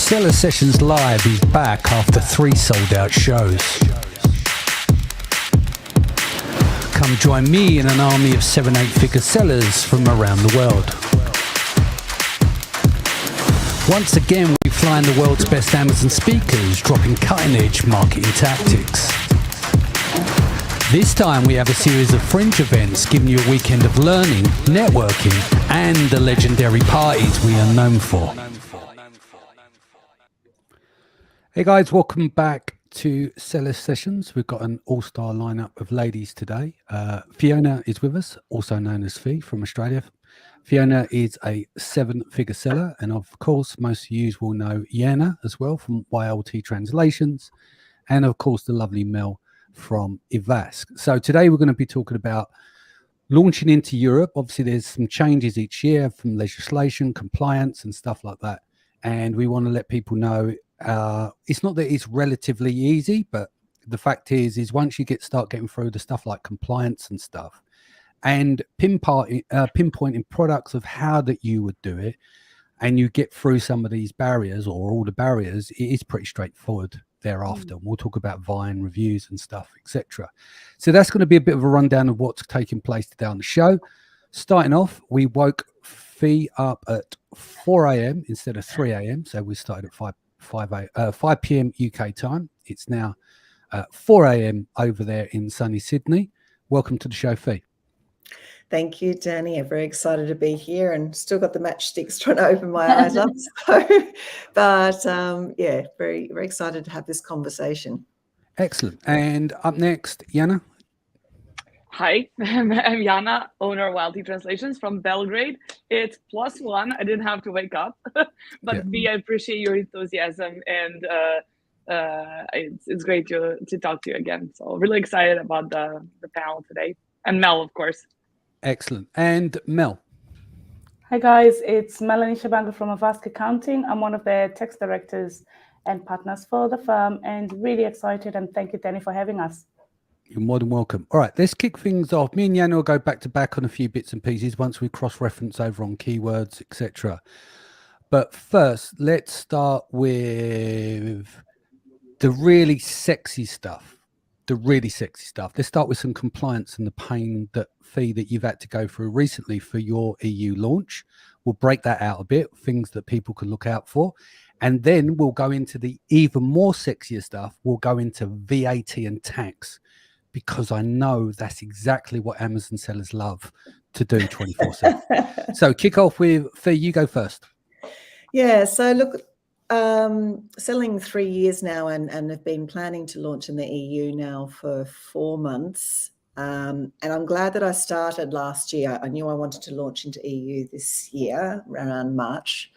Seller Sessions Live is back after 3 sold-out shows. Come join me and an army of 7-8-figure sellers from around the world. Once again, we fly in the world's best Amazon speakers, dropping cutting-edge marketing tactics. This time we have a series of fringe events giving you a weekend of learning, networking, and the legendary parties we are known for. Hey guys, welcome back to Seller Sessions. We've got an all-star lineup of ladies today. Fiona is with us, also known as Fe from Australia. Fiona is a 7-figure seller, and of course most of you will know Jana as well from YLT Translations, and of course the lovely Mel from AVASK. So today we're going to be talking about launching into Europe. Obviously there's some changes each year from legislation, compliance and stuff like that, and we want to let people know it's not that it's relatively easy, but the fact is once you start getting through the stuff like compliance and stuff and pinpointing products of how that you would do it, and you get through some of these barriers or all the barriers, it is pretty straightforward thereafter. We'll talk about Vine reviews and stuff, etc. So that's going to be a bit of a rundown of what's taking place today on the show. Starting off, we woke Fe up at 4 a.m. instead of 3 a.m. So we started at 5 p.m. UK time. It's now 4 a.m. over there in sunny Sydney. Welcome to the show, Fe. Thank you, Danny. I'm very excited to be here and still got the matchsticks trying to open my eyes up. Yeah, very, very excited to have this conversation. Excellent. And up next, Jana. Hi, I'm Jana, owner of YLT Translations from Belgrade. It's +1. I didn't have to wake up, but I appreciate your enthusiasm, and it's great to talk to you again. So really excited about the panel today. And Mel, of course. Excellent. And Mel. Hi guys, it's Melanie Shabanga from AVASK Accounting. I'm one of the tax directors and partners for the firm, and really excited, and thank you, Danny, for having us. You're more than welcome. All right, let's kick things off. Me and Jana will go back to back on a few bits and pieces once we cross-reference over on keywords, etc. But first, let's start with the really sexy stuff. Let's start with some compliance and the pain that you've had to go through recently for your EU launch. We'll break that out a bit, things that people can look out for. And then we'll go into the even more sexier stuff. We'll go into VAT and tax, because I know that's exactly what Amazon sellers love to do 24/7. So kick off with Fe, you go first. Yeah, so look, selling 3 years now and have been planning to launch in the EU now for 4 months. And I'm glad that I started last year. I knew I wanted to launch into EU this year around March,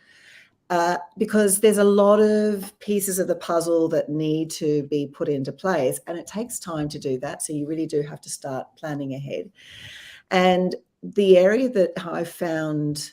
because there's a lot of pieces of the puzzle that need to be put into place, and it takes time to do that. So you really do have to start planning ahead. And the area that I found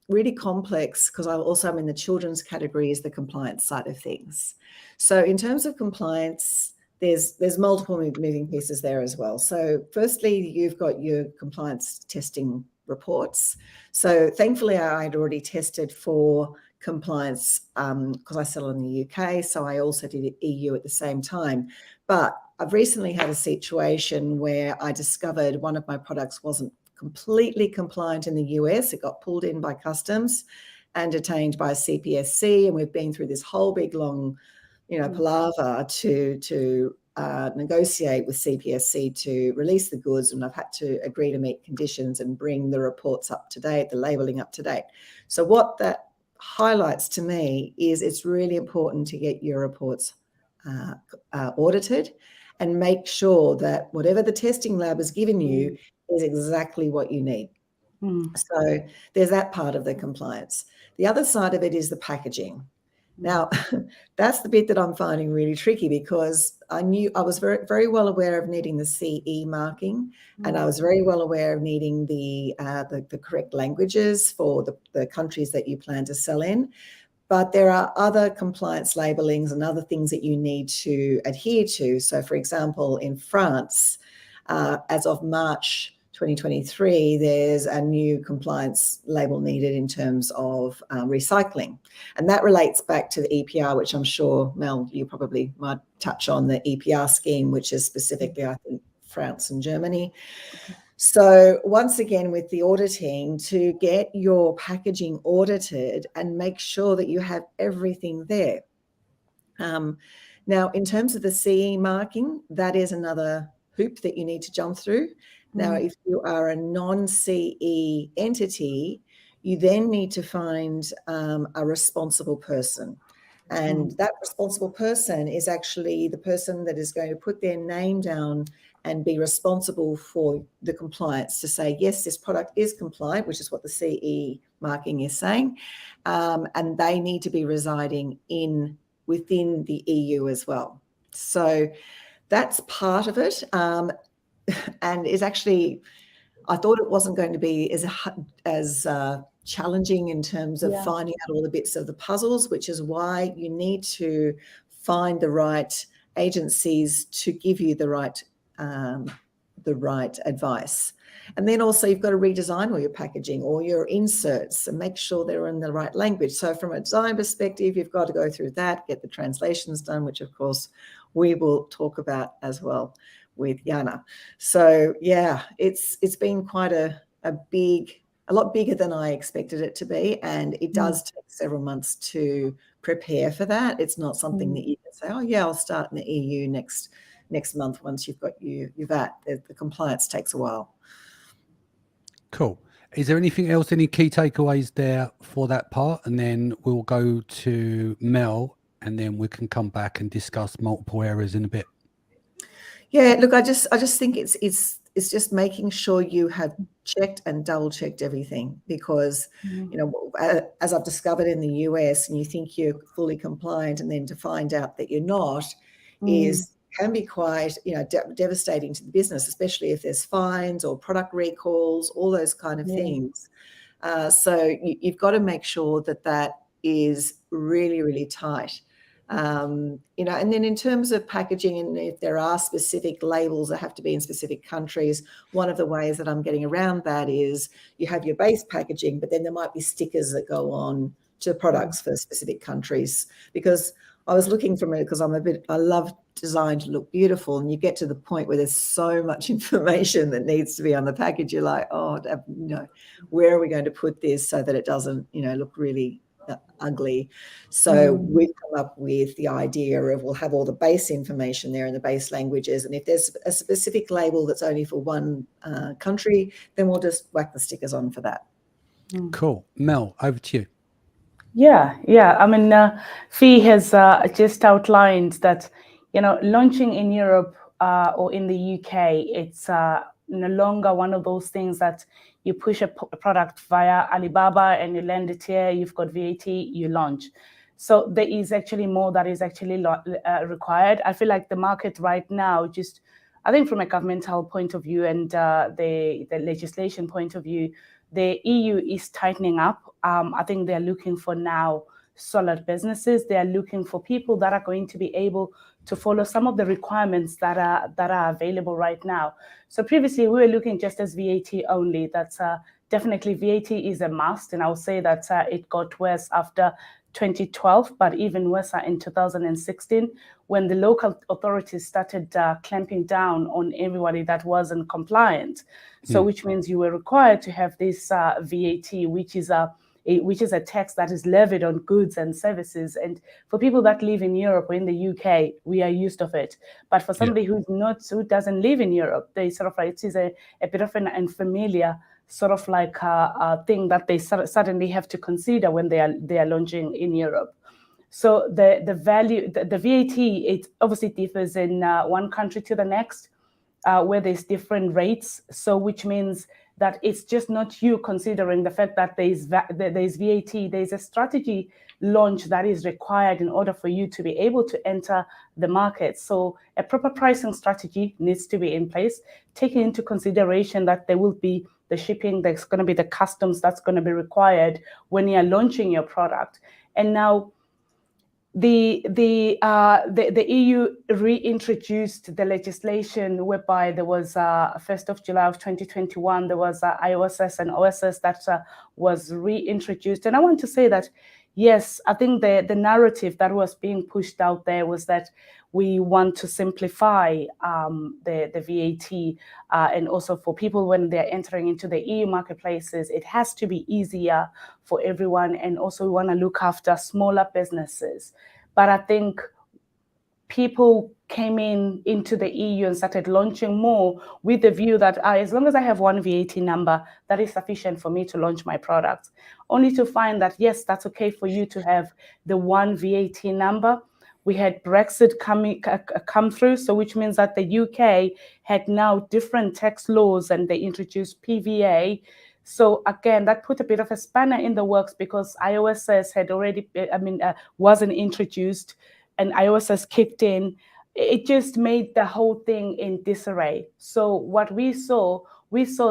really complex, because I also am in the children's category, is the compliance side of things. So in terms of compliance, there's multiple moving pieces there as well. So firstly, you've got your compliance testing reports. So thankfully, I had already tested for compliance because I sell in the UK. So I also did EU at the same time. But I've recently had a situation where I discovered one of my products wasn't completely compliant in the US. It got pulled in by customs and detained by CPSC. And we've been through this whole big long, palaver to negotiate with CPSC to release the goods. And I've had to agree to meet conditions and bring the reports up to date, the labeling up to date. So what that highlights to me is it's really important to get your reports audited and make sure that whatever the testing lab has given you is exactly what you need. So there's that part of the compliance. The other side of it is the packaging. Now, that's the bit that I'm finding really tricky, because I was very, very well aware of needing the CE marking, and I was very well aware of needing the correct languages for the countries that you plan to sell in. But there are other compliance labelings and other things that you need to adhere to. So, for example, in France, as of March 2023, there's a new compliance label needed in terms of recycling. And that relates back to the EPR, which I'm sure, Mel, you probably might touch on the EPR scheme, which is specifically, I think, France and Germany. So once again, with the auditing, to get your packaging audited and make sure that you have everything there. Now, in terms of the CE marking, that is another hoop that you need to jump through. Now, if you are a non-CE entity, you then need to find a responsible person. And that responsible person is actually the person that is going to put their name down and be responsible for the compliance to say, yes, this product is compliant, which is what the CE marking is saying. And they need to be residing within the EU as well. So that's part of it. And is actually, I thought it wasn't going to be as challenging in terms of finding out all the bits of the puzzles, which is why you need to find the right agencies to give you the right advice. And then also you've got to redesign all your packaging or your inserts and make sure they're in the right language. So from a design perspective, you've got to go through that, get the translations done, which of course we will talk about as well with Jana. So yeah, it's been quite a lot bigger than I expected it to be. And it does take several months to prepare for that. It's not something that you can say, oh yeah, I'll start in the EU next month once you've got your VAT. The compliance takes a while. Cool. Is there anything else, any key takeaways there for that part? And then we'll go to Mel, and then we can come back and discuss multiple areas in a bit. Yeah, look, I just think it's just making sure you have checked and double checked everything, because you know, as I've discovered in the US, and you think you're fully compliant, and then to find out that you're not can be quite, you know, devastating to the business, especially if there's fines or product recalls, all those kind of things. So you've got to make sure that is really, really tight. You know, and then in terms of packaging, and if there are specific labels that have to be in specific countries, one of the ways that I'm getting around that is you have your base packaging, but then there might be stickers that go on to products for specific countries. Because I was looking from it, because I love design to look beautiful, and you get to the point where there's so much information that needs to be on the package. You're like, oh, you know, where are we going to put this so that it doesn't, you know, look really ugly? So we've come up with the idea of, we'll have all the base information there in the base languages, and if there's a specific label that's only for one country, then we'll just whack the stickers on for that. Cool. Mel, over to you. Yeah. I mean, Fe has just outlined that, you know, launching in Europe or in the UK, it's no longer one of those things that you push a product via Alibaba and you land it here, you've got VAT, you launch. So there is actually more that is actually required. I feel like the market right now, just, I think from a governmental point of view and the legislation point of view, the EU is tightening up. I think they're looking for now solid businesses. They are looking for people that are going to be able to follow some of the requirements that are available right now. So previously we were looking just as VAT only. That's definitely VAT is a must, and I'll say that it got worse after 2012, but even worse in 2016, when the local authorities started clamping down on everybody that wasn't compliant. So which means you were required to have this VAT, which is a tax that is levied on goods and services. And for people that live in Europe or in the UK, we are used of it. But for somebody who doesn't live in Europe, they sort of like, it is a bit of an unfamiliar sort of like a thing that they suddenly have to consider when they are launching in Europe. So the value, the VAT, it obviously differs in one country to the next, where there's different rates. So which means that it's just not you considering the fact that there's VAT, there's a strategy launch that is required in order for you to be able to enter the market. So a proper pricing strategy needs to be in place, taking into consideration that there will be the shipping, there's going to be the customs that's going to be required when you're launching your product. And now the EU reintroduced the legislation whereby there was 1st of July of 2021, there was IOSS and OSS that was reintroduced. And I want to say that, yes, I think the narrative that was being pushed out there was that we want to simplify the VAT, and also for people when they're entering into the EU marketplaces, it has to be easier for everyone. And also we want to look after smaller businesses. But I think people came into the EU and started launching more with the view that as long as I have one VAT number, that is sufficient for me to launch my product. Only to find that, yes, that's okay for you to have the one VAT number. We had Brexit come through, so which means that the UK had now different tax laws and they introduced PVA. So again, that put a bit of a spanner in the works because IOSS had already, wasn't introduced and IOSS kicked in. It just made the whole thing in disarray. So what we saw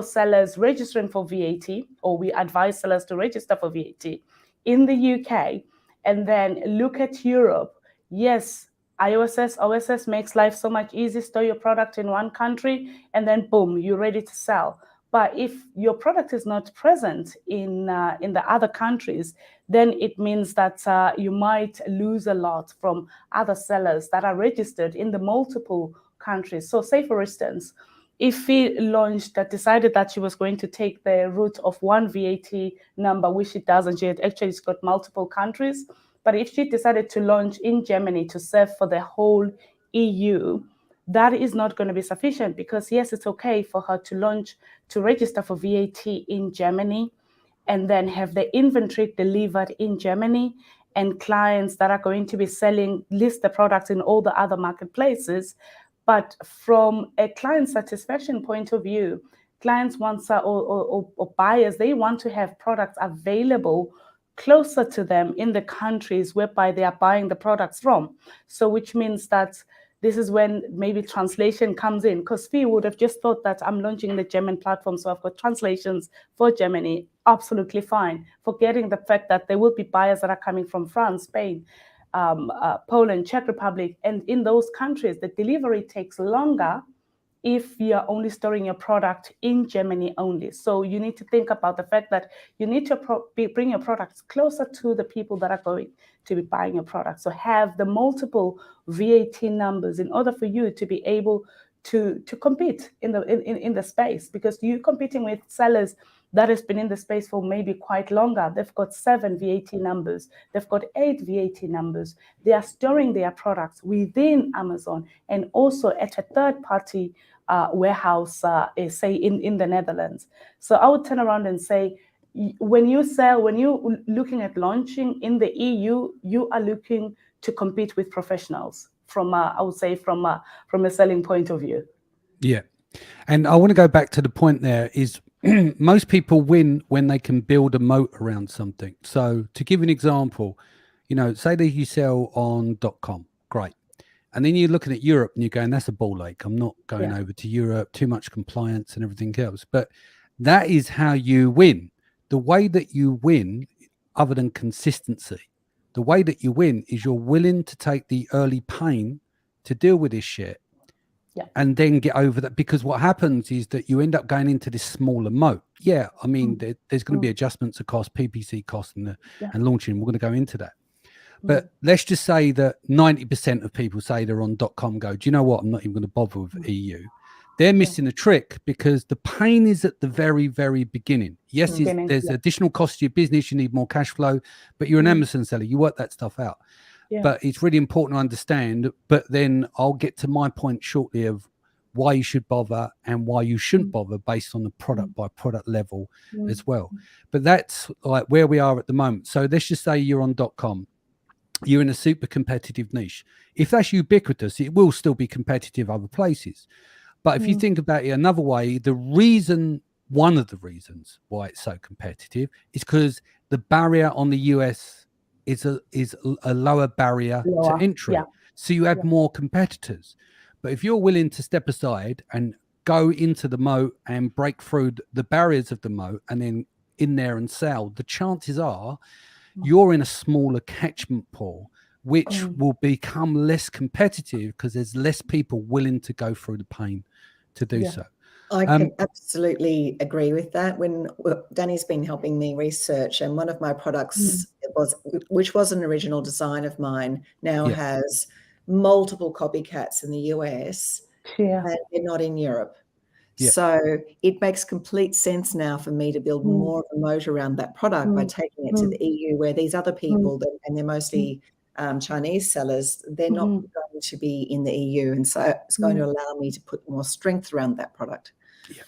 sellers registering for VAT, or we advised sellers to register for VAT in the UK, and then look at Europe. Yes, IOSS, OSS makes life so much easier. Store your product in one country and then boom, you're ready to sell. But if your product is not present in the other countries, then it means that you might lose a lot from other sellers that are registered in the multiple countries. So say, for instance, if Fe decided that she was going to take the route of one VAT number, which she doesn't, she's got multiple countries. But if she decided to launch in Germany to serve for the whole EU, that is not going to be sufficient because, yes, it's okay for her to register for VAT in Germany and then have the inventory delivered in Germany, and clients that are going to be list the products in all the other marketplaces. But from a client satisfaction point of view, clients want or buyers, they want to have products available closer to them in the countries whereby they are buying the products from. So which means that this is when maybe translation comes in, because Fe would have just thought that I'm launching the German platform, so I've got translations for Germany, absolutely fine, forgetting the fact that there will be buyers that are coming from France, Spain, Poland, Czech Republic, and in those countries, the delivery takes longer if you're only storing your product in Germany only. So you need to think about the fact that you need to bring your products closer to the people that are going to be buying your product. So have the multiple VAT numbers in order for you to be able to compete in the space, because you're competing with sellers that has been in the space for maybe quite longer. They've got 7 VAT numbers. They've got 8 VAT numbers. They are storing their products within Amazon and also at a third-party warehouse, say in the Netherlands. So I would turn around and say, when you're looking at launching in the EU, you are looking to compete with professionals from a selling point of view. Yeah. And I want to go back to the point there is most people win when they can build a moat around something. So to give an example, say that you sell on .com, great. And then you're looking at Europe and you're going, that's a ball ache. I'm not going over to Europe, too much compliance and everything else. But that is how you win. The way that you win, other than consistency, the way that you win is you're willing to take the early pain to deal with this shit. And then get over that, because what happens is that you end up going into this smaller moat. Yeah, I mean, there's going to be adjustments of cost, PPC cost, and launching. We're going to go into that. But let's just say that 90% of people say they're on .com go, do you know what? I'm not even going to bother with EU. They're missing a trick because the pain is at the very, very beginning. Yes, there's additional cost to your business. You need more cash flow, but you're an Amazon seller. You work that stuff out. Yeah. But it's really important to understand. But then I'll get to my point shortly of why you should bother and why you shouldn't bother based on the product by product level as well. But that's like where we are at the moment. So let's just say you're on .com. You're in a super competitive niche. If that's ubiquitous, it will still be competitive other places. But if you think about it another way, one of the reasons why it's so competitive is because the barrier on the US is a lower barrier to entry. Yeah. So you have more competitors. But if you're willing to step aside and go into the moat and break through the barriers of the moat and then in there and sell, the chances are you're in a smaller catchment pool which will become less competitive because there's less people willing to go through the pain to do so. I can absolutely agree with that. When Danny's been helping me research, and one of my products which was an original design of mine, now has multiple copycats in the US, and they're not in Europe. So it makes complete sense now for me to build more of a moat around that product by taking it to the EU, where these other people, and they're mostly Chinese sellers, they're not going to be in the EU. And so it's going to allow me to put more strength around that product.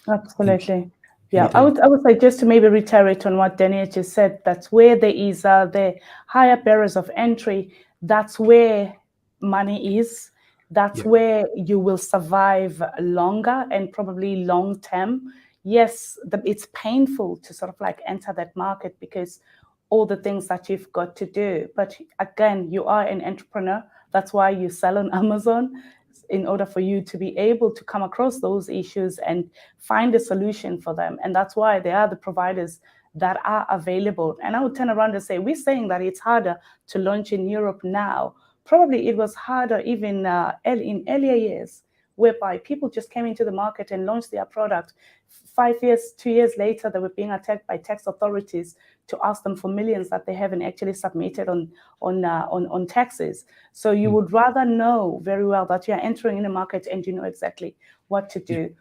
Absolutely. Yeah, I would say, just to maybe reiterate on what Danny just said, that's where there is the higher barriers of entry, that's where money is. That's where you will survive longer and probably long term. Yes, it's painful to sort of like enter that market because all the things that you've got to do. But again, you are an entrepreneur. That's why you sell on Amazon, in order for you to be able to come across those issues and find a solution for them. And that's why there are the providers that are available. And I would turn around and say, we're saying that it's harder to launch in Europe now. Probably it was harder even in earlier years, whereby people just came into the market and launched their product. 5 years, 2 years later, they were being attacked by tax authorities to ask them for millions that they haven't actually submitted on taxes. So you would rather know very well that you're entering in a market and you know exactly what to do.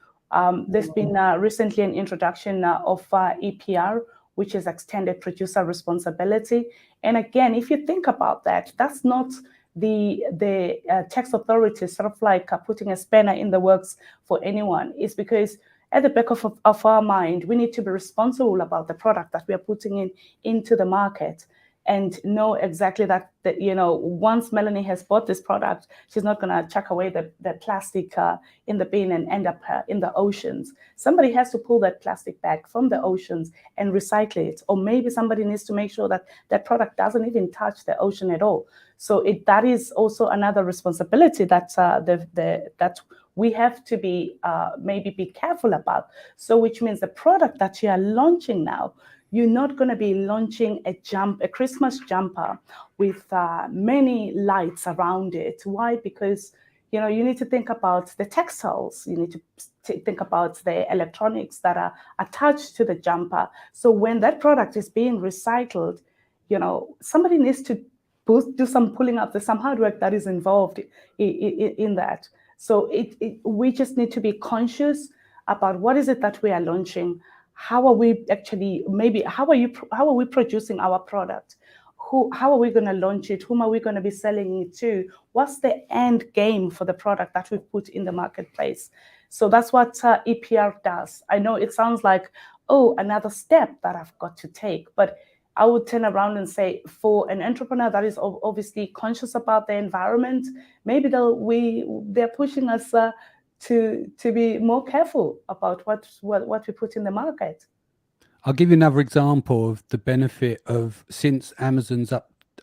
There's been recently an introduction of EPR, which is extended producer responsibility. And again, if you think about that, that's not the tax authorities sort of like putting a spanner in the works for anyone. It's because at the back of our mind, we need to be responsible about the product that we are putting into the market, and know exactly that once Melanie has bought this product, she's not going to chuck away the plastic in the bin and end up in the oceans. Somebody has to pull that plastic back from the oceans and recycle it, or maybe somebody needs to make sure that that product doesn't even touch the ocean at all. So that is also another responsibility that that we have to be maybe be careful about. So which means the product that you are launching now, you're not going to be launching a Christmas jumper with many lights around it. Why? Because you need to think about the textiles. You need to think about the electronics that are attached to the jumper. So when that product is being recycled, somebody needs to do some pulling up. There's some hard work that is involved in that. So we just need to be conscious about what is it that we are launching. How are we actually, how are we producing our product? How are we going to launch it? Whom are we going to be selling it to? What's the end game for the product that we've put in the marketplace? So that's what EPR does. I know it sounds like, another step that I've got to take, but I would turn around and say, for an entrepreneur that is obviously conscious about the environment, maybe they're pushing us to be more careful about what we put in the market. I'll give you another example of the benefit of, since Amazon's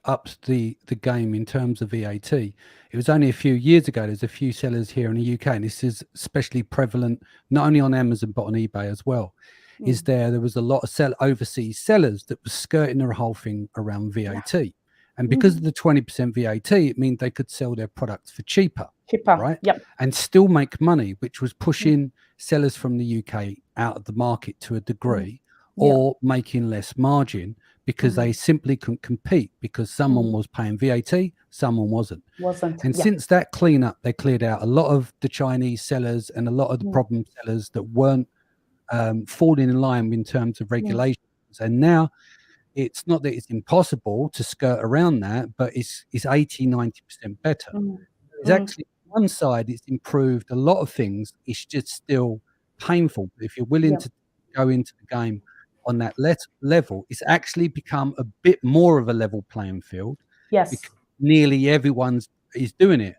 upped the game in terms of VAT. It was only a few years ago, there's a few sellers here in the UK, and this is especially prevalent not only on Amazon but on eBay as well. There was a lot of overseas sellers that were skirting the whole thing around VAT. And because of the 20% VAT, it means they could sell their products for cheaper, right? Yep. And still make money, which was pushing sellers from the UK out of the market to a degree, or making less margin because they simply couldn't compete because someone was paying VAT, someone wasn't. And since that cleanup, they cleared out a lot of the Chinese sellers and a lot of the problem sellers that weren't falling in line in terms of regulations. And now it's not that it's impossible to skirt around that, but it's 80-90% better. It's actually, on one side, it's improved a lot of things. It's just still painful. But if you're willing to go into the game on that level, it's actually become a bit more of a level playing field. Yes. Because nearly everyone is doing it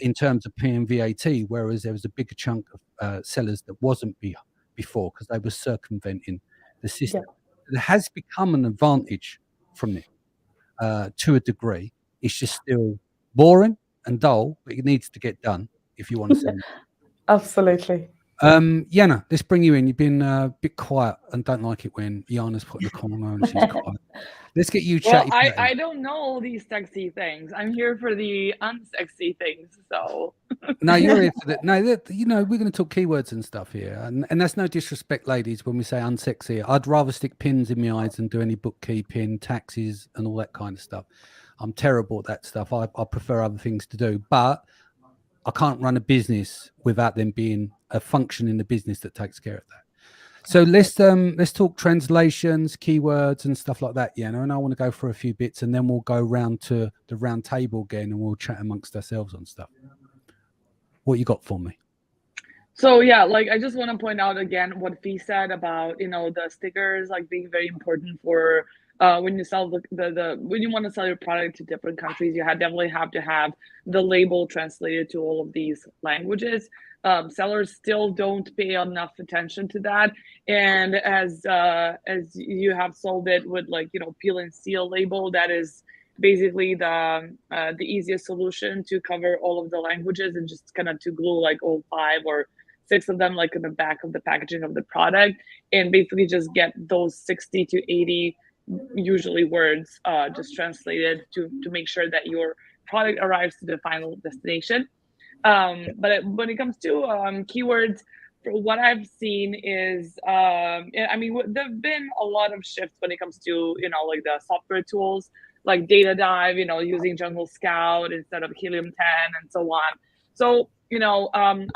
in terms of paying VAT, whereas there was a bigger chunk of sellers that wasn't before because they were circumventing the system. It has become an advantage from it to a degree. It's just still boring and dull, but it needs to get done if you want to sell it. Absolutely. Jana, let's bring you in. You've been a bit quiet and don't like it when Jana's put in the corner and she's quiet. Let's get you Well, chatty. I don't know all these sexy things. I'm here for the unsexy things. So No, you're here for that. No, you know, we're going to talk keywords and stuff here, and that's no disrespect, ladies. When we say unsexy, I'd rather stick pins in my eyes than do any bookkeeping, taxes, and all that kind of stuff. I'm terrible at that stuff. I prefer other things to do, but I can't run a business without them being a function in the business that takes care of that. So let's talk translations, keywords, and stuff like that, Jana. And I want to go for a few bits, and then we'll go round to the round table again, and we'll chat amongst ourselves on stuff. What you got for me? So yeah, like I just want to point out again what Fe said about, you know, the stickers like being very important for when you sell when you want to sell your product to different countries, you definitely have to have the label translated to all of these languages. Sellers still don't pay enough attention to that, and as you have sold it with, like, you know, peel and seal label, that is basically the easiest solution to cover all of the languages, and just kind of to glue like all 5 or 6 of them like in the back of the packaging of the product, and basically just get those 60 to 80 usually words just translated to make sure that your product arrives to the final destination. But when it comes to keywords, what I've seen is, I mean, there've been a lot of shifts when it comes to, you know, like the software tools, like Data Dive, you know, using Jungle Scout instead of Helium 10 and so on. So, you know, I'm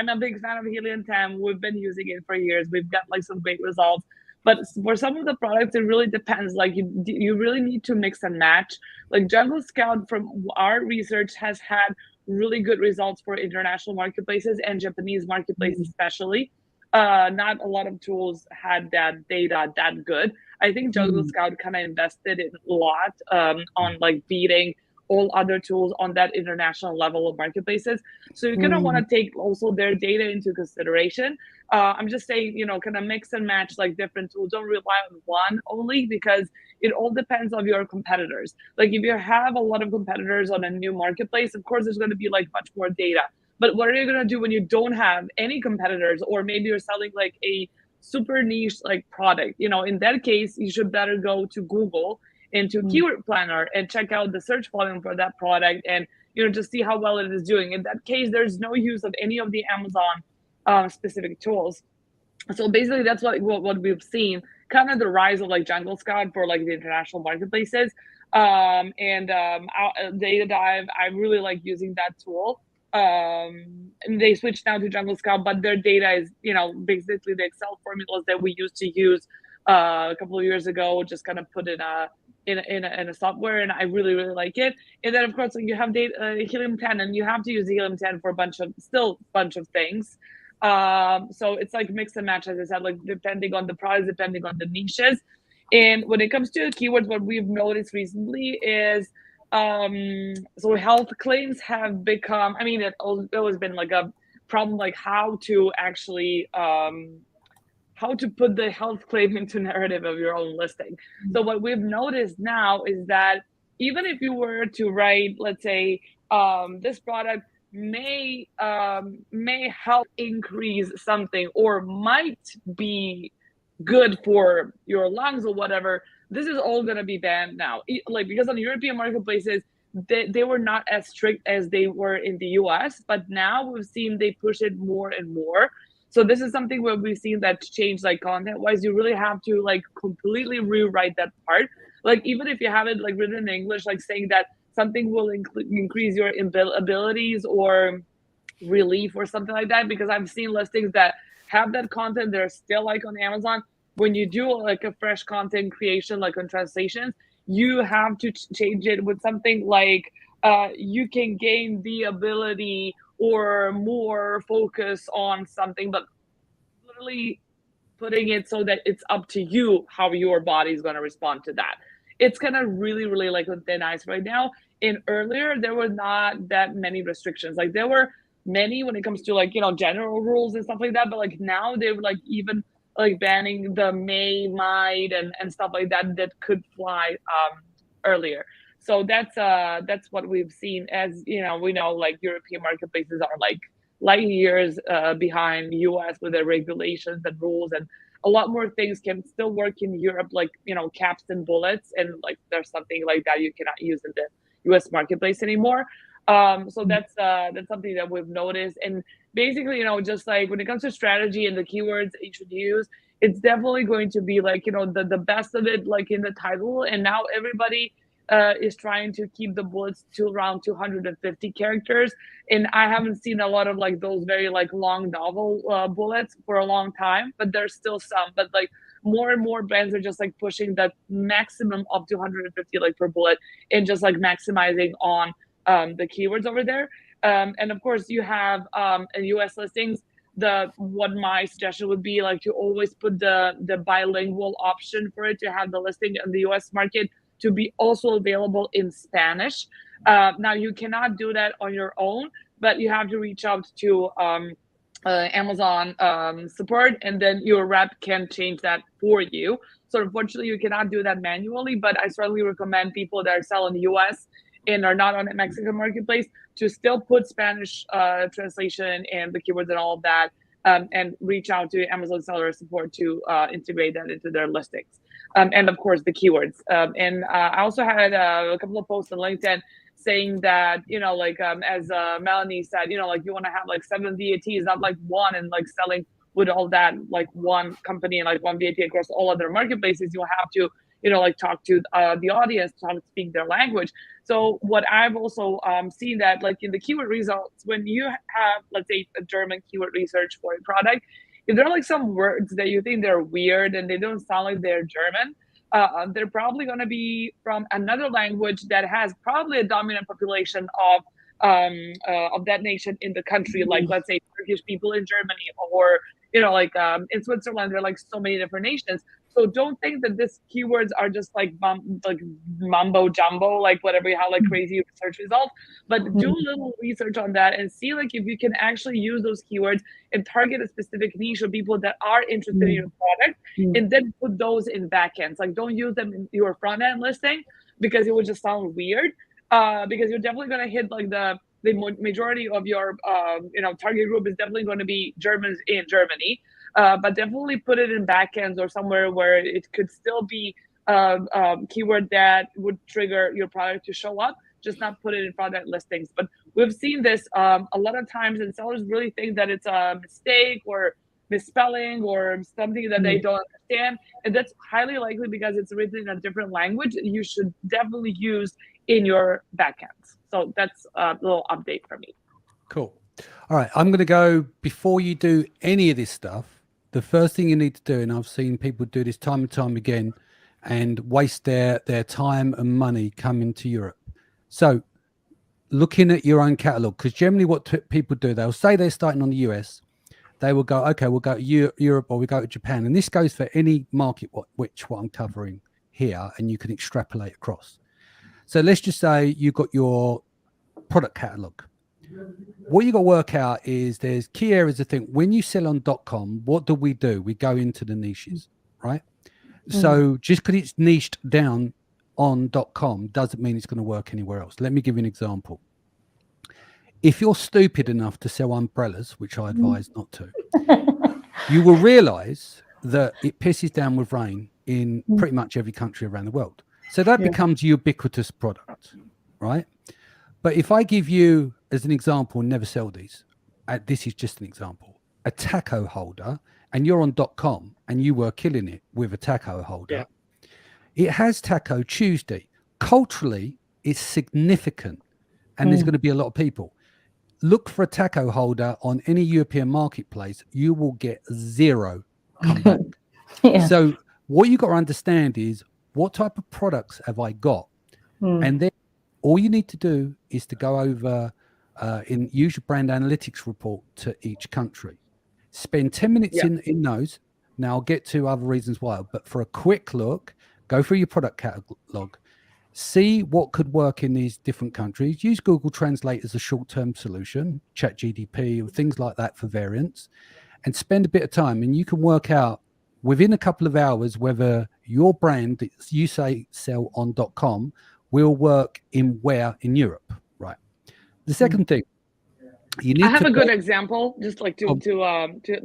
a big fan of Helium 10. We've been using it for years. We've got like some great results. But for some of the products, it really depends. Like you really need to mix and match. Like Jungle Scout, from our research, has had really good results for international marketplaces and Japanese marketplaces, especially. Not a lot of tools had that data that good. I think Jungle Scout kind of invested in a lot on like beating all other tools on that international level of marketplaces. So you're gonna want to take also their data into consideration. I'm just saying, you know, kind of mix and match like different tools. Don't rely on one only, because it all depends on your competitors. Like if you have a lot of competitors on a new marketplace, of course there's going to be like much more data. But what are you going to do when you don't have any competitors, or maybe you're selling like a super niche like product? You know, in that case, you should better go to Google into Keyword Planner and check out the search volume for that product, and, you know, just see how well it is doing. In that case, there's no use of any of the Amazon specific tools. So basically that's what we've seen, kind of the rise of like Jungle Scout for like the international marketplaces. Data Dive, I really like using that tool. And they switched now to Jungle Scout, but their data is, you know, basically the Excel formulas that we used to use a couple of years ago, just kind of put in a software, and I really like it. And then of course, like, you have Helium 10, and you have to use Helium 10 for a bunch of things. So it's like mix and match, as I said, like depending on the product, depending on the niches. And when it comes to keywords, what we've noticed recently is, so health claims have become, I mean, it's always been like a problem, like how to actually, how to put the health claim into narrative of your own listing. So what we've noticed now is that even if you were to write, let's say, this product may help increase something, or might be good for your lungs or whatever, this is all going to be banned now. Like, because on European marketplaces, they were not as strict as they were in the US, but now we've seen they push it more and more. So this is something where we've seen that change, like content wise. You really have to like completely rewrite that part. Like even if you have it like written in English, like saying that something will increase your abilities or relief or something like that, because I've seen listings that have that content, they're still like on Amazon. When you do like a fresh content creation, like on translations, you have to change it with something like you can gain the ability or more focus on something, but literally putting it so that it's up to you how your body is going to respond to that. It's kind of really like on thin ice right now. And earlier there were not that many restrictions. Like there were many when it comes to like, you know, general rules and stuff like that, but like now they were like even like banning the may, might, and stuff like that could fly earlier. So that's what we've seen. As you know, we know like European marketplaces are like light years behind US with their regulations and rules, and a lot more things can still work in Europe, like, you know, caps and bullets, and like there's something like that you cannot use in the US marketplace anymore. So that's something that we've noticed. And basically, you know, just like when it comes to strategy and the keywords that you should use, it's definitely going to be like, you know, the best of it, like in the title. And now everybody is trying to keep the bullets to around 250 characters. And I haven't seen a lot of like those very like long novel bullets for a long time, but there's still some. But like more and more brands are just like pushing that maximum of 250 like per bullet, and just like maximizing on the keywords over there. And of course you have in US listings, what my suggestion would be like to always put the bilingual option for it, to have the listing in the US market to be also available in Spanish. Now you cannot do that on your own, but you have to reach out to Amazon support, and then your rep can change that for you. So unfortunately you cannot do that manually, but I certainly recommend people that are selling the US and are not on the Mexican marketplace to still put Spanish translation and the keywords and all of that, and reach out to Amazon seller support to integrate that into their listings. And of course the keywords. And I also had a couple of posts on LinkedIn saying that, you know, like as Melanie said, you know, like you want to have like 7 VATs, not like one, and like selling with all that, like one company and like one VAT across all other marketplaces. You have to, you know, like talk to the audience, to speak their language. So what I've also seen that like in the keyword results, when you have, let's say, a German keyword research for a product, if there are like some words that you think they're weird and they don't sound like they're German, they're probably going to be from another language that has probably a dominant population of that nation in the country. Like, let's say, Turkish people in Germany, or, you know, like in Switzerland, there are like so many different nations. So don't think that these keywords are just like mumbo jumbo, like whatever you have, like crazy search results. But do a little research on that and see like if you can actually use those keywords and target a specific niche of people that are interested in your product, and then put those in backends. Like don't use them in your front end listing, because it would just sound weird. Because you're definitely going to hit like the majority of your you know, target group is definitely going to be Germans in Germany. But definitely put it in backends or somewhere where it could still be keyword that would trigger your product to show up, just not put it in product listings. But we've seen this a lot of times, and sellers really think that it's a mistake or misspelling or something that they don't understand. And that's highly likely because it's written in a different language you should definitely use in your backends. So that's a little update for me. Cool. All right. I'm going to go, before you do any of this stuff, the first thing you need to do, and I've seen people do this time and time again and waste their time and money coming to Europe. So looking at your own catalog, because generally what people do, they'll say they're starting on the US. They will go, okay, we'll go to Europe, or we go to Japan. And this goes for any market, what I'm covering here, and you can extrapolate across. So let's just say you've got your product catalog. What you got to work out is there's key areas to think. When you sell on .com, what do? We go into the niches, right? So just because it's niched down on .com doesn't mean it's going to work anywhere else. Let me give you an example. If you're stupid enough to sell umbrellas, which I advise not to, you will realize that it pisses down with rain in pretty much every country around the world. So that becomes a ubiquitous product, right? But if I give you, as an example, never sell these, this is just an example, a taco holder, and you're on .com and you were killing it with a taco holder, it has Taco Tuesday. Culturally, it's significant, and there's going to be a lot of people. Look for a taco holder on any European marketplace, you will get zero comeback. So what you got to understand is, what type of products have I got? And then all you need to do is to go over use your brand analytics report to each country. Spend 10 minutes in those. Now I'll get to other reasons why, but for a quick look, go through your product catalog, see what could work in these different countries. Use Google Translate as a short-term solution, ChatGPT or things like that for variants, and spend a bit of time, and you can work out within a couple of hours whether your brand that you say sell on .com will work in Europe, right? The second thing, You need I have to a good example, just like to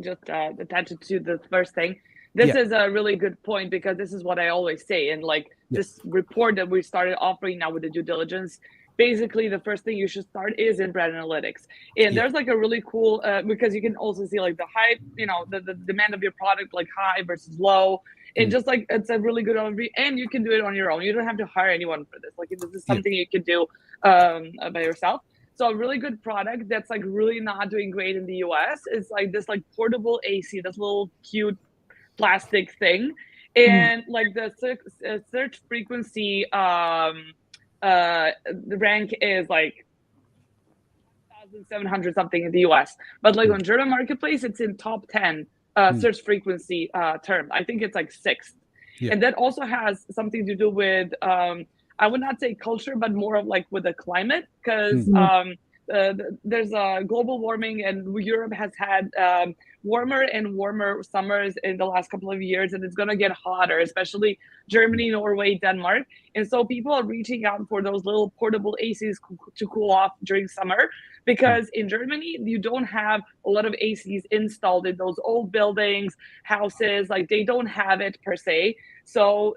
just attach it to the first thing. This is a really good point, because this is what I always say. And like this report that we started offering now with the due diligence, basically the first thing you should start is in brand analytics. And there's like a really cool, because you can also see like the high, the demand of your product, like high versus low. And just like, it's a really good overview, and you can do it on your own. You don't have to hire anyone for this. Like, this is something you can do by yourself. So a really good product that's like really not doing great in the US is like this like portable AC, this little cute plastic thing. And like the search frequency, the rank is like 1,700 something in the US. But like on German marketplace, it's in top 10 search frequency term. I think it's like 6th. And that also has something to do with, I would not say culture, but more of like with the climate, because there's a global warming, and Europe has had warmer and warmer summers in the last couple of years, and it's going to get hotter, especially Germany, Norway, Denmark. And so people are reaching out for those little portable ACs to cool off during summer, because in Germany, you don't have a lot of ACs installed in those old buildings, houses, like they don't have it per se. So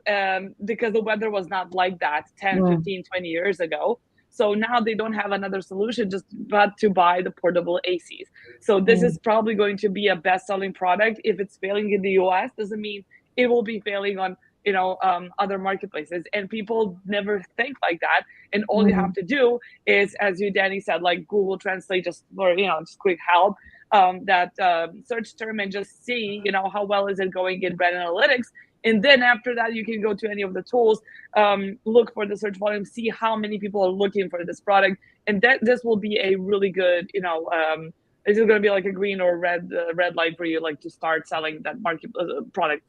because the weather was not like that 10, 15, 20 years ago. So now they don't have another solution but to buy the portable ACs. So this is probably going to be a best-selling product. If it's failing in the US, doesn't mean it will be failing on other marketplaces. And people never think like that. And all you have to do is, as you, Danny, said, like Google Translate just for just quick help, that search term, and just see how well is it going in brand analytics. And then after that, you can go to any of the tools, look for the search volume, see how many people are looking for this product. And this will be a really good, this is going to be like a green or red light for you, like to start selling that market product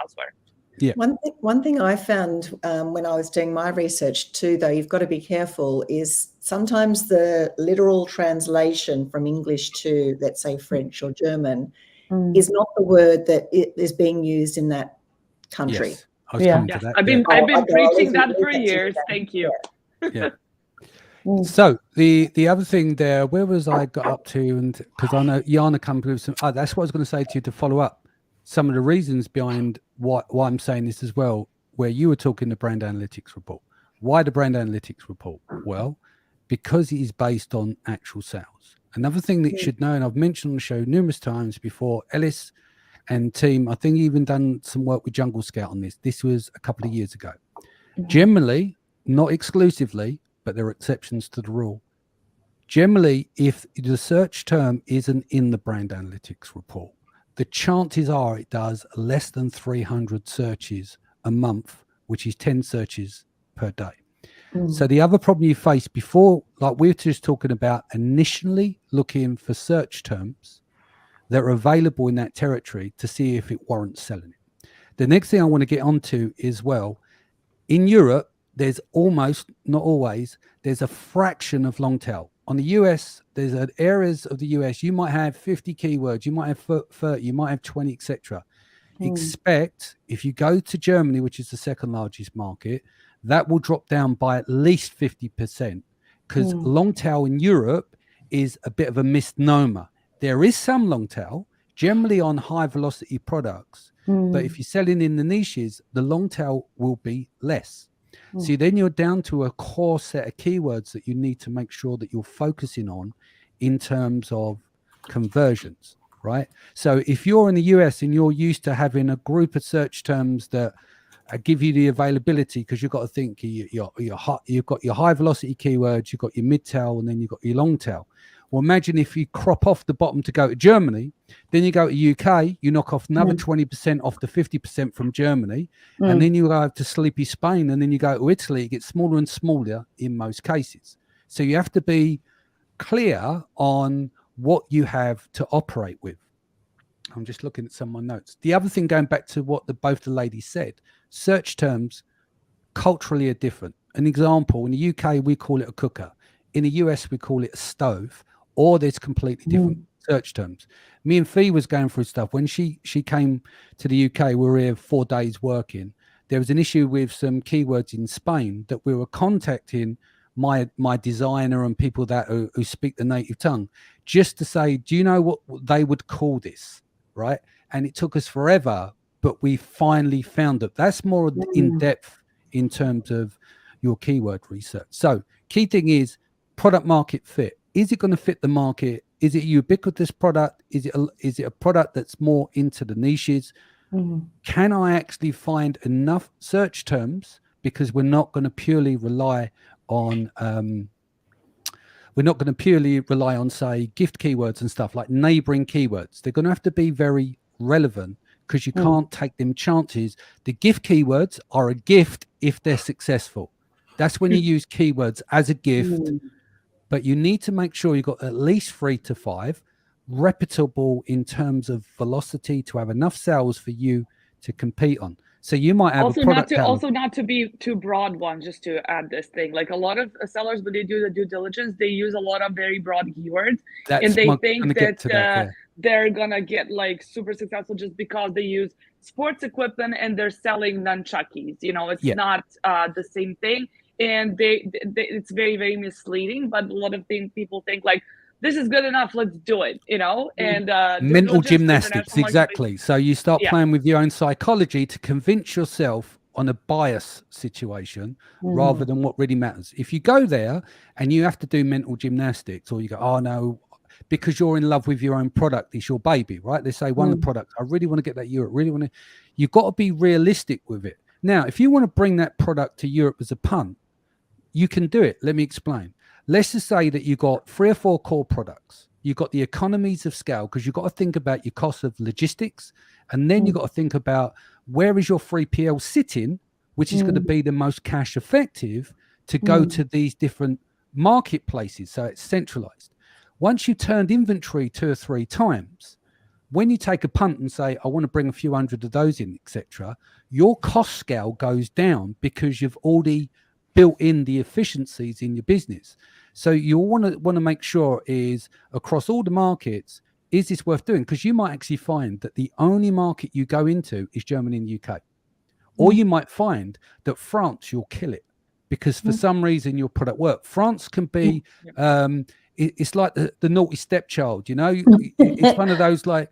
elsewhere. Yeah. One thing I found when I was doing my research too, though, you've got to be careful, is sometimes the literal translation from English to, let's say, French or German is not the word that is being used in that country. Yes. I was coming to that. I've been preaching that for years. Thank you. Yeah. So the other thing there, where was I got up to? And because I know Jana comes with some, that's what I was going to say to you to follow up some of the reasons behind why I'm saying this as well, where you were talking the brand analytics report. Why the brand analytics report? Well, because it is based on actual sales. Another thing that you should know, and I've mentioned on the show numerous times before, Ellis and team, I think even done some work with Jungle Scout on this. This was a couple of years ago. Generally, not exclusively, but there are exceptions to the rule. Generally, if the search term isn't in the brand analytics report, the chances are it does less than 300 searches a month, which is 10 searches per day. So the other problem you face before, like we were just talking about, initially looking for search terms that are available in that territory to see if it warrants selling it. The next thing I want to get onto is, well, in Europe, there's almost, not always, there's a fraction of long tail. On the US, there's areas of the US, you might have 50 keywords, you might have 30, you might have 20, etc. Expect, if you go to Germany, which is the second largest market, that will drop down by at least 50%, because long tail in Europe is a bit of a misnomer. There is some long tail, generally on high velocity products, but if you're selling in the niches, the long tail will be less. So then you're down to a core set of keywords that you need to make sure that you're focusing on in terms of conversions, right? So if you're in the US and you're used to having a group of search terms that give you the availability, because you've got to think you've got your high velocity keywords, you've got your mid tail, and then you've got your long tail. Well, imagine if you crop off the bottom to go to Germany, then you go to UK, you knock off another 20% off the 50% from Germany, and then you go to sleepy Spain, and then you go to Italy. It gets smaller and smaller in most cases. So you have to be clear on what you have to operate with. I'm just looking at some of my notes. The other thing, going back to what both the ladies said, search terms culturally are different. An example, in the UK, we call it a cooker. In the US, we call it a stove, or there's completely different search terms. Me and Fe was going through stuff. When she came to the UK, we were here 4 days working. There was an issue with some keywords in Spain that we were contacting my designer and people that who speak the native tongue, just to say, do you know what they would call this, right? And it took us forever, but we finally found it. That's more in depth in terms of your keyword research. So key thing is product market fit. Is it going to fit the market? Is it a ubiquitous product? Is it a product that's more into the niches? Can I actually find enough search terms? Because we're not going to purely rely on say gift keywords and stuff like neighboring keywords. They're going to have to be very relevant, because you can't take them chances. The gift keywords are a gift if they're successful. That's when you use keywords as a gift, but you need to make sure you've got at least 3 to 5 reputable in terms of velocity to have enough sales for you to compete on. So you might have also a product not to be too broad one, just to add this thing. Like a lot of sellers, when they do the due diligence, they use a lot of very broad keywords, and they think that they're gonna get like super successful just because they use sports equipment and they're selling nunchuckies. You know, it's not the same thing, and it's very, very misleading. But a lot of people think like, this is good enough, let's do it, you know. And mental gymnastics, exactly. So you start playing with your own psychology to convince yourself on a bias situation rather than what really matters. If you go there and you have to do mental gymnastics, or you go, oh no, because you're in love with your own product, it's your baby, right? They say one of the products, I really want to get that Europe, you've got to be realistic with it. Now, if you want to bring that product to Europe as a punt, you can do it. Let me explain. Let's just say that you've got 3 or 4 core products. You've got the economies of scale, because you've got to think about your cost of logistics. And then you've got to think about where is your 3PL sitting, which is going to be the most cash effective to go to these different marketplaces. So it's centralized. Once you turned inventory 2 or 3 times, when you take a punt and say, I want to bring a few hundred of those in, etc., your cost scale goes down because you've already built in the efficiencies in your business. So you want to make sure is across all the markets, is this worth doing? Because you might actually find that the only market you go into is Germany and UK. Or you might find that France, you'll kill it because for some reason your product works. France can be, it's like the naughty stepchild, you know, it's one of those like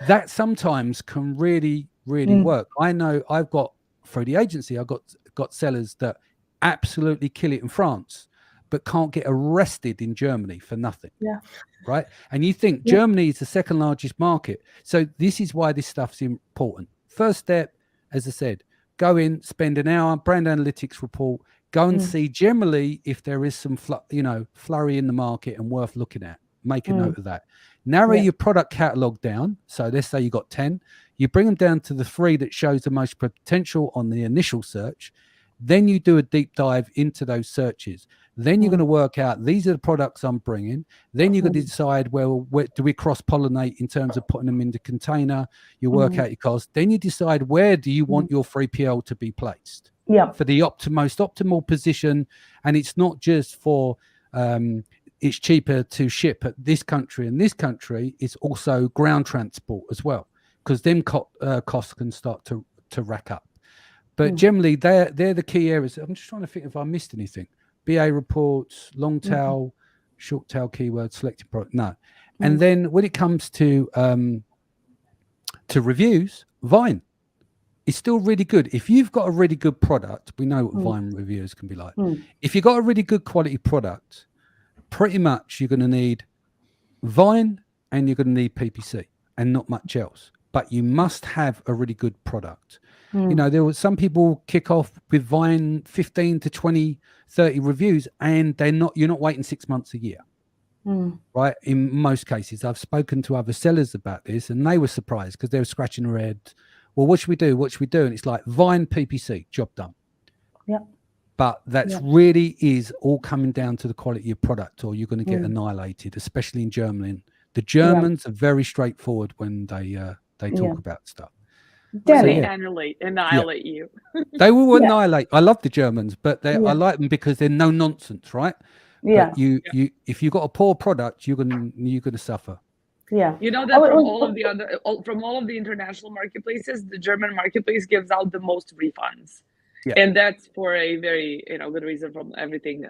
that sometimes can really, really work. I know I've got, through the agency, I've got sellers that absolutely kill it in France, but can't get arrested in Germany for nothing. Yeah. Right. And you think Germany is the second largest market. So this is why this stuff's important. First step, as I said, go in, spend an hour, brand analytics report, go and see generally if there is some, flurry in the market and worth looking at. Make a note of that. Narrow your product catalog down. So let's say you got 10. You bring them down to the 3 that shows the most potential on the initial search. Then you do a deep dive into those searches. Then you're going to work out, these are the products I'm bringing. Then you're going to decide, well, where do we cross-pollinate in terms of putting them in the container? You work out your cost. Then you decide, where do you want your 3PL to be placed? Yeah. For the most optimal position. And it's not just for, it's cheaper to ship at this country and this country. It's also ground transport as well, because them costs can start to rack up. But generally, they're the key areas. I'm just trying to think if I missed anything. BA reports, long tail, short tail keywords, selected product. No. And then when it comes to reviews, Vine is still really good. If you've got a really good product, we know what Vine reviews can be like. If you've got a really good quality product, pretty much you're going to need Vine and you're going to need PPC and not much else. But you must have a really good product. You know, there were some people kick off with Vine 15 to 20, 30 reviews, and you're not waiting 6 months, a year. Right? In most cases, I've spoken to other sellers about this, and they were surprised because they were scratching their head. Well, what should we do? What should we do? And it's like Vine, PPC, job done. Yeah. But that's really is all coming down to the quality of product, or you're going to get annihilated, especially in Germany. The Germans are very straightforward when they talk about stuff. They annihilate you. They will annihilate. I love the Germans, but I like them because they're no nonsense, right? Yeah. But if you've got a poor product, you're gonna suffer. Yeah. You know that from all of the international marketplaces, the German marketplace gives out the most refunds. Yeah. And that's for a very, good reason from everything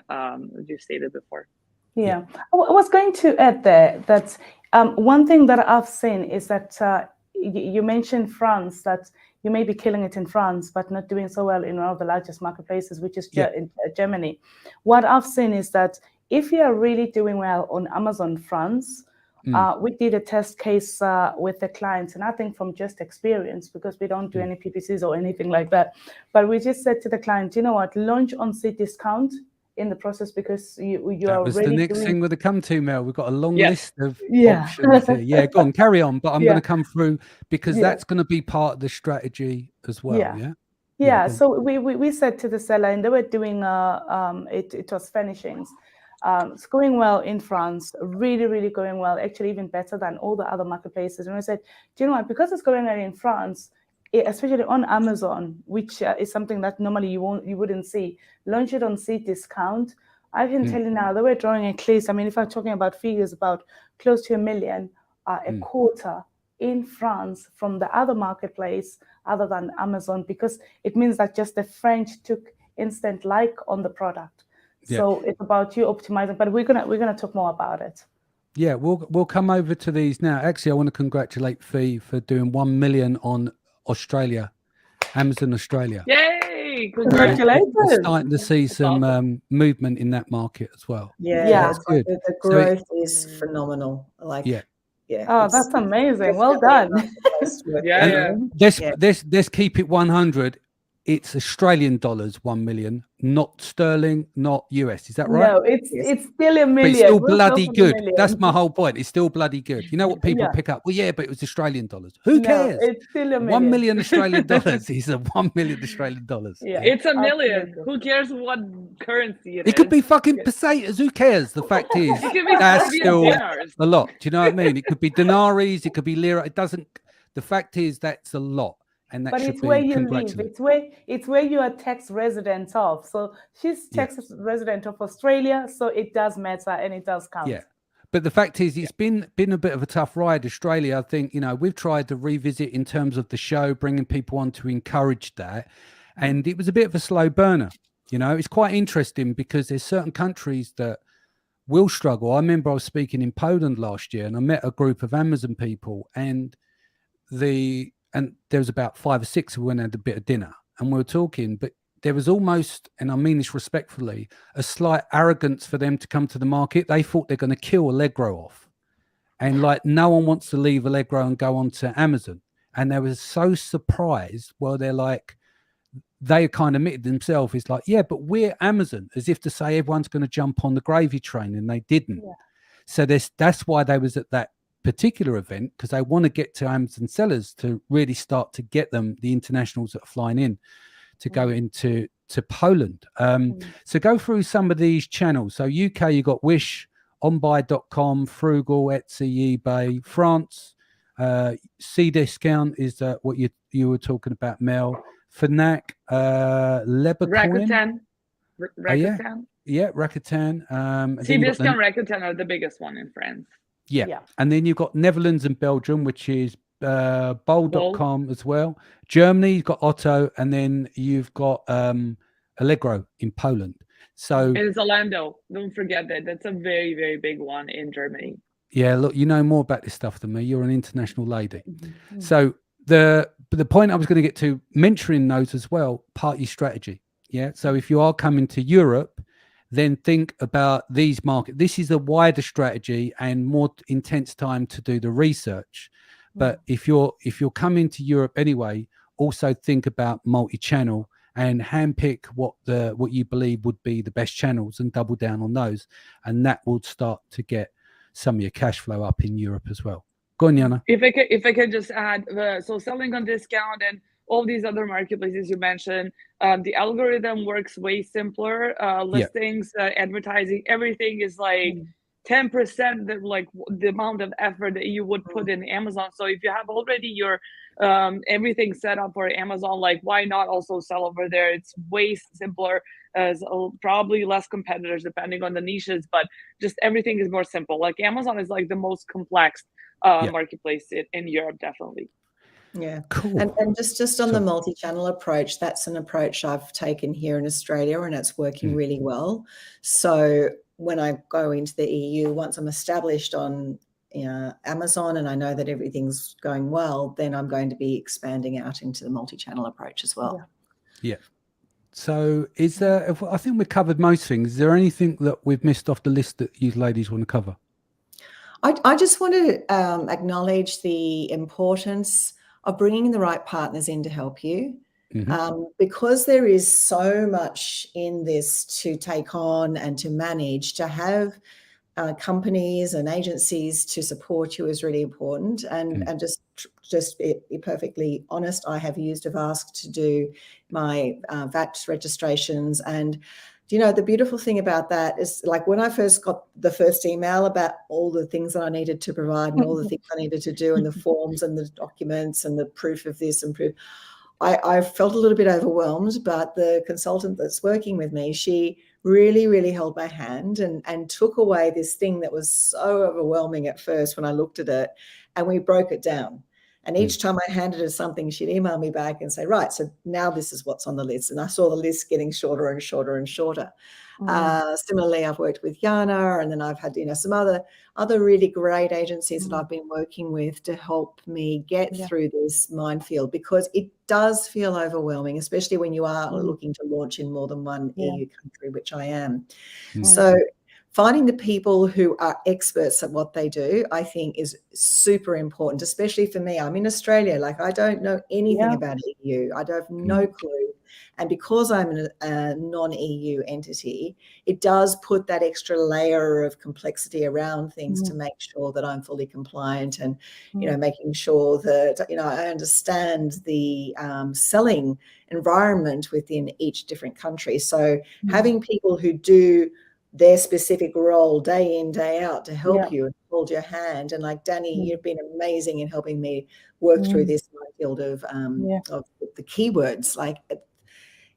you stated before. Yeah. I was going to add there that one thing that I've seen is that you mentioned France, that you may be killing it in France, but not doing so well in one of the largest marketplaces, which is in Germany. What I've seen is that if you are really doing well on Amazon France, we did a test case with the clients, and I think from just experience, because we don't do any PPCs or anything like that, but we just said to the client, you know what, launch on Cdiscount in the process, because you that are was really the next doing... thing we'll come to, Mel. We've got a long Yes. list of Yeah. options here. Yeah, go on, carry on. But I'm going to come through because Yeah. that's going to be part of the strategy as well. Yeah. Yeah. So we said to the seller, and they were doing it was furnishings. It's going well in France, really, really going well, actually even better than all the other marketplaces. And I said, do you know what, because it's going well in France, especially on Amazon, which is something that normally you wouldn't see, launch it on Cdiscount. I can tell you now, they were drawing at least, I mean, if I'm talking about figures, about close to 1 million a quarter in France from the other marketplace other than Amazon, because it means that just the French took instant like on the product. So it's about you optimizing, but we're gonna talk more about it. Yeah, we'll come over to these now. Actually, I want to congratulate Fe for doing 1 million on Australia, Amazon Australia. Yay! Congratulations! We're starting to see some awesome. Movement in that market as well. Yeah, that's good. The growth is phenomenal. Oh, that's amazing. Well done. Let's keep it 100. It's Australian dollars, 1 million, not sterling, not US. Is that right? No, it's still a million. But it's still bloody good. That's my whole point. It's still bloody good. You know what people pick up? Well, yeah, but it was Australian dollars. Who cares? It's still a million. 1 million Australian dollars is a 1 million Australian dollars. Yeah, it's a million. Absolutely. Who cares what currency it is? It could be fucking pesetas. Who cares? The fact is, that's still a lot. Do you know what I mean? It could be denaries. It could be lira. It doesn't. The fact is, that's a lot. And that but it's where you live. It's where you are tax resident of. So she's tax resident of Australia, so it does matter and it does count. Yeah, but the fact is, it's been a bit of a tough ride. Australia, I think, we've tried to revisit in terms of the show, bringing people on to encourage that, and it was a bit of a slow burner. It's quite interesting because there's certain countries that will struggle. I remember I was speaking in Poland last year, and I met a group of Amazon people, and there was about 5 or 6 who went and had a bit of dinner, and we were talking, but there was almost, and I mean this respectfully, a slight arrogance for them to come to the market. They thought they're going to kill Allegro off, and no one wants to leave Allegro and go on to Amazon. And they were so surprised. Well, they kind of admitted themselves, it's like, yeah, but we're Amazon, as if to say everyone's going to jump on the gravy train, and they didn't. So that's why they was at that particular event, because they want to get to Amazon sellers to really start to get them, the internationals that are flying in, to go into Poland. So go through some of these channels. So UK, you got Wish, onbuy.com, Frugal, Etsy, eBay. France, Cdiscount is what you were talking about, Mel. Fnac, Rakuten. Rakuten. Rakuten. Cdiscount, Rakuten are the biggest one in France. Yeah. And then you've got Netherlands and Belgium, which is bowl.com as well. Germany, you've got Otto, and then you've got Allegro in Poland. So it's Zalando. Don't forget that. That's a very, very big one in Germany. Yeah, look, you know more about this stuff than me. You're an international lady. So the point I was going to get to, mentoring those as well, part of your strategy. Yeah. So if you are coming to Europe, then think about these markets. This is a wider strategy and more intense time to do the research. But if you're coming to Europe anyway, also think about multi-channel and handpick what you believe would be the best channels and double down on those, and that will start to get some of your cash flow up in Europe as well. Go on, Jana. If I could just add, so selling on discount and all these other marketplaces you mentioned, the algorithm works way simpler. Listings, advertising, everything is like 10% the amount of effort that you would put in Amazon. So if you have already your everything set up for Amazon, why not also sell over there? It's way simpler, probably less competitors depending on the niches, but just everything is more simple. Amazon is the most complex marketplace in Europe, definitely. Yeah. Cool. And just on the multi-channel approach, that's an approach I've taken here in Australia, and it's working really well. So when I go into the EU, once I'm established on Amazon and I know that everything's going well, then I'm going to be expanding out into the multi-channel approach as well. Yeah. So is there, I think we covered most things. Is there anything that we've missed off the list that you ladies want to cover? I just want to acknowledge the importance of bringing the right partners in to help you. Because there is so much in this to take on and to manage, to have companies and agencies to support you is really important. And just be perfectly honest, I have used AVASK to do my VAT registrations. And you know, the beautiful thing about that is, like, when I first got the first email about all the things that I needed to provide and all the things I needed to do and the forms and the documents and the proof of this and proof, I felt a little bit overwhelmed. But the consultant that's working with me, she really, really held my hand and took away this thing that was so overwhelming at first when I looked at it, and we broke it down. And each time I handed her something, she'd email me back and say, right, so now this is what's on the list. And I saw the list getting shorter and shorter and shorter. Similarly, I've worked with Jana, and then I've had, you know, some other really great agencies that I've been working with to help me get through this minefield, because it does feel overwhelming, especially when you are looking to launch in more than one EU country, which I am. So finding the people who are experts at what they do, I think, is super important, especially for me. I'm in Australia. Like, I don't know anything about EU. I have no clue. And because I'm a non-EU entity, it does put that extra layer of complexity around things to make sure that I'm fully compliant, and, you know, making sure that, you know, I understand the selling environment within each different country. So having people who do their specific role day in, day out to help you and hold your hand. And like Danny, you've been amazing in helping me work through this field of the keywords. Like,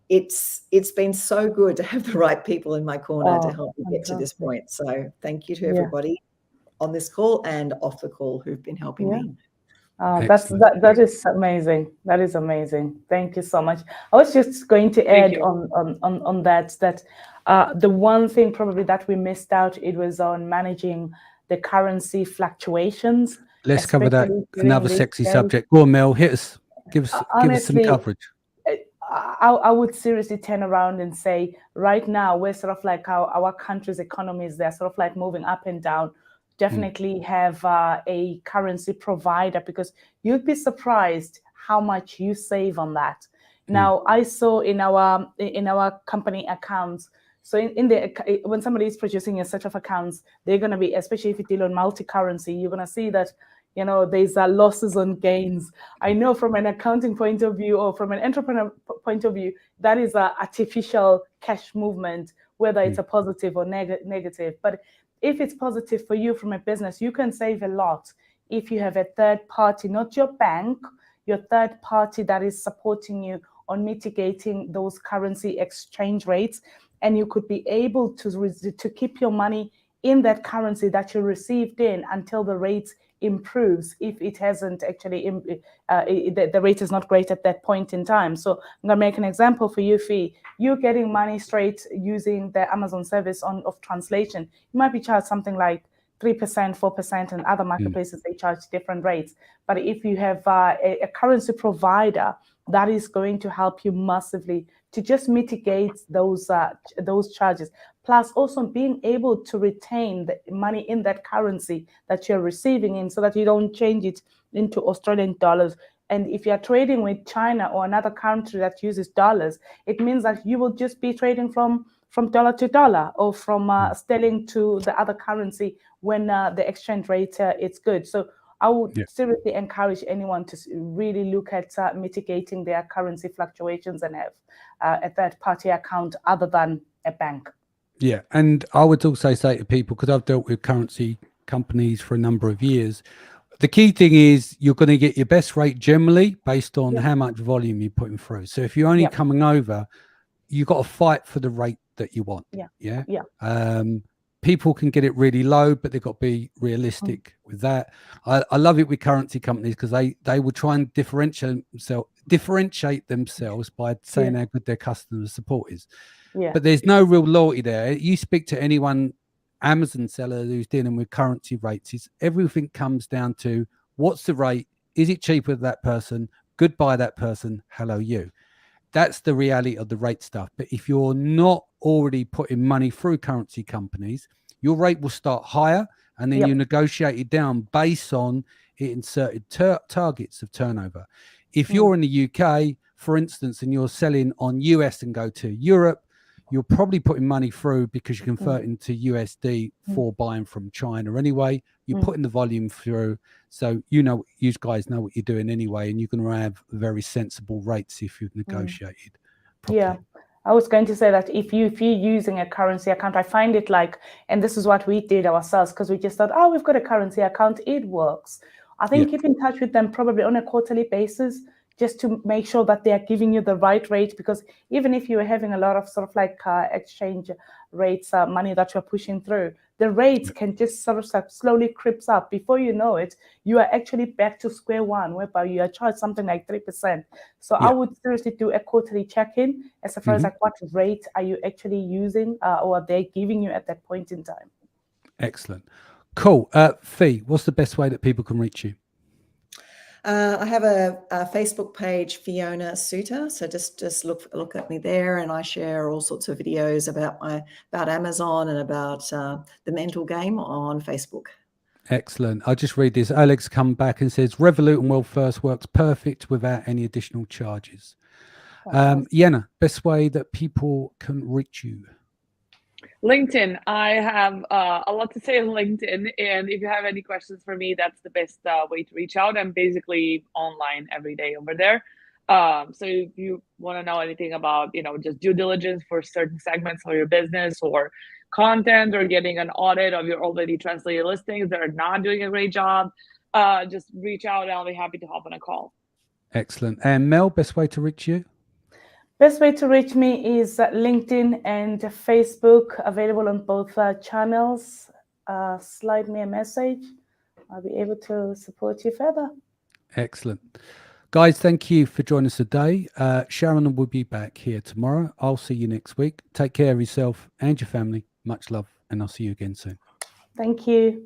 it's been so good to have the right people in my corner to help me get to this point. So thank you to everybody on this call and off the call who've been helping me. That is amazing. That is amazing. Thank you so much. I was just going to add on that the one thing probably that we missed out, it was on managing the currency fluctuations. Let's cover that. Another sexy subject. Go on, Mel, hit us. Give us some coverage. I would seriously turn around and say, right now, we're sort of like our country's economies, they're sort of like moving up and down. Definitely have a currency provider, because you'd be surprised how much you save on that. Now, I saw in our company accounts, so when somebody is producing a set of accounts, they're going to be, especially if you deal on multi-currency, you're going to see that, you know, there's losses on gains. I know from an accounting point of view or from an entrepreneur point of view, that is an artificial cash movement, whether it's a positive or negative. But if it's positive for you from a business, you can save a lot if you have a third party, not your bank, your third party that is supporting you on mitigating those currency exchange rates. And you could be able to keep your money in that currency that you received in until the rates improves. If it hasn't actually, the rate is not great at that point in time. So I'm going to make an example for you, Fe. You're getting money straight using the Amazon service of translation. You might be charged something like 3%, 4%, and other marketplaces, they charge different rates. But if you have a currency provider, that is going to help you massively to just mitigate those charges. Plus also being able to retain the money in that currency that you're receiving in, so that you don't change it into Australian dollars. And if you're trading with China or another country that uses dollars, it means that you will just be trading from dollar to dollar, or from sterling to the other currency when the exchange rate is good. So I would seriously encourage anyone to really look at mitigating their currency fluctuations and have a third-party account other than a bank. Yeah, and I would also say to people, because I've dealt with currency companies for a number of years, the key thing is you're going to get your best rate generally based on how much volume you're putting through. So if you're only coming over, you've got to fight for the rate that you want. people can get it really low, but they've got to be realistic with that. I love it with currency companies because they will try and differentiate themselves by saying how good their customer support is. Yeah. But there's no real loyalty there. You speak to anyone, Amazon seller who's dealing with currency rates, everything comes down to what's the rate? Is it cheaper than that person? Goodbye that person. Hello you. That's the reality of the rate stuff. But if you're not already putting money through currency companies, your rate will start higher and then you negotiate it down based on it inserted targets of turnover. If you're in the UK, for instance, and you're selling on US and go to Europe, you're probably putting money through because you convert into USD for buying from China anyway. You're putting the volume through. So, you guys know what you're doing anyway, and you're going to have very sensible rates if you've negotiated properly. Yeah. I was going to say that if you're using a currency account, I find it like, and this is what we did ourselves, because we just thought, oh, we've got a currency account, it works. I think keep in touch with them probably on a quarterly basis, just to make sure that they are giving you the right rate, because even if you are having a lot of sort of like exchange rates, money that you're pushing through, the rates can just sort of slowly creeps up. Before you know it, you are actually back to square one, whereby you are charged something like 3%. So I would seriously do a quarterly check-in as far as like what rate are you actually using or are they giving you at that point in time. Excellent. Cool. Fe, what's the best way that people can reach you? I have a Facebook page, Fe Soutter. So just look at me there, and I share all sorts of videos about Amazon and about the mental game on Facebook. Excellent. I'll just read this. Alex come back and says, Revolut and World First works perfect without any additional charges. Jana, best way that people can reach you? LinkedIn. I have a lot to say on LinkedIn, and if you have any questions for me, that's the best way to reach out. I'm basically online every day over there. So if you want to know anything about, just due diligence for certain segments of your business, or content, or getting an audit of your already translated listings that are not doing a great job, just reach out and I'll be happy to hop on a call. Excellent. And Mel, best way to reach you? Best way to reach me is LinkedIn and Facebook, available on both channels. Slide me a message. I'll be able to support you further. Excellent. Guys, thank you for joining us today. Sharon will be back here tomorrow. I'll see you next week. Take care of yourself and your family. Much love, and I'll see you again soon. Thank you.